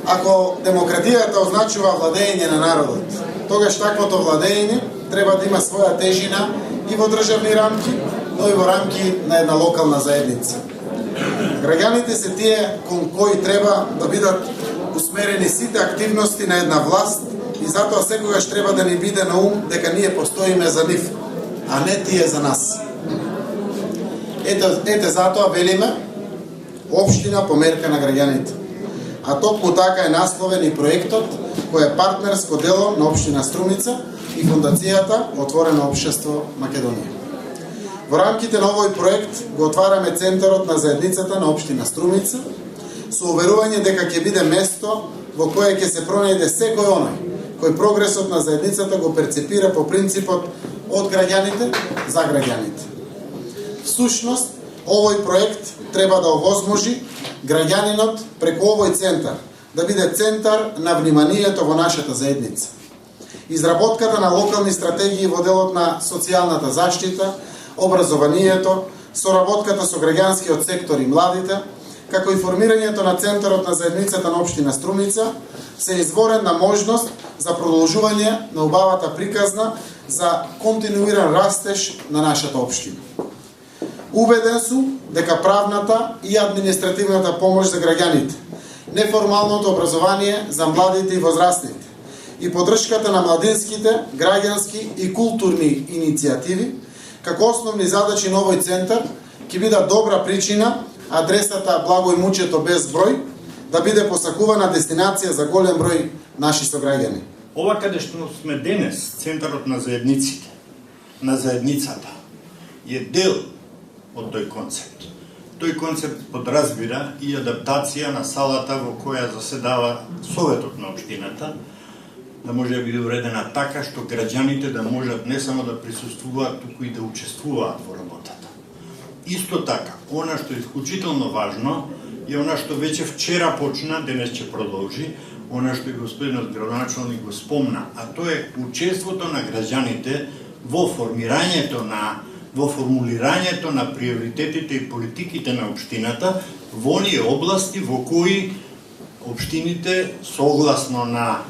Ако демократијата означува владење на народот, тогаш таквото владење треба да има своја тежина и во државни рамки, но и во рамки на една локална заедница. Граѓаните се тие кон кои треба да бидат усмерени сите активности на една власт и затоа секогаш треба да ни биде на ум дека ние постоиме за нив, а не тие за нас. Ете затоа велиме Општина померка на граѓаните. А токму така е насловен и проектот кој е партнерско дело на Општина Струмица и Фондацијата Отворено општество Македонија. Во рамките на овој проект го отвараме центарот на заедницата на Општина Струмица со уверување дека ќе биде место во кое ќе се пронајде секој оној кој прогресот на заедницата го перцепира по принципот од граѓаните за граѓаните. Всушност, овој проект треба да овозможи граѓанинот преку овој центар да биде центар на вниманието во нашата заедница. Изработката на локални стратегии во делот на социјалната заштита, образованието, соработката со граѓанскиот сектор и младите, како и формирањето на центарот на заедницата на Општина Струмица, се изворена можност за продолжување на убавата приказна за континуиран растеж на нашата општина. Убеден сум дека правната и административната помош за граѓаните, неформалното образование за младите и возрастните и поддршката на младинските, граѓански и културни иницијативи, како основни задачи на овој центар, ќе бидат добра причина адресата Благој Мучето без број да биде посакувана дестинација за голем број наши сограѓани. Ова каде што сме денес, центарот на заедниците, на заедницата, е дел од тој концепт. Тој концепт подразбира и адаптација на салата во која заседава Советот на општината, да може да биде уредена така што граѓаните да можат не само да присуствуваат, туку и да учествуваат во работата. Исто така, она што е исклучително важно е она што веќе вчера почна, денес ќе продолжи, она што и господинот градоначалник го спомна, а тоа е учеството на граѓаните во формулирањето на приоритетите и политиките на општината во оние области во кои општините согласно на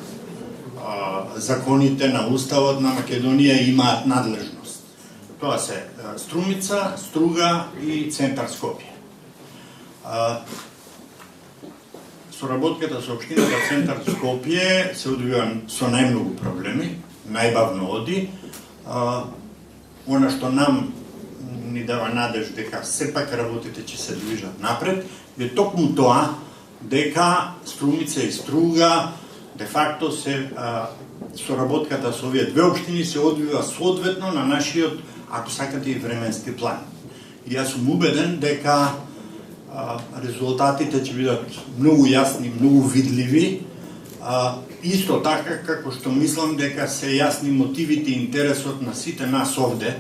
законите на Уставот на Македонија имаат надлежност. Тоа се Струмица, Струга и Центар Скопје. Соработката со општината Центар Скопје се одвива со најмногу проблеми, најбавно оди. Она што нам ни дава надеж дека сепак работите ќе се движат напред, е токму тоа дека Струмица и Струга де факто се соработката со овие две општини се одвива соодветно на нашиот, ако сакате, и временски план. И јас сум убеден дека резултатите ќе бидат многу јасни, многу видливи, исто така како што мислам дека се јасни мотивите и интересот на сите нас овде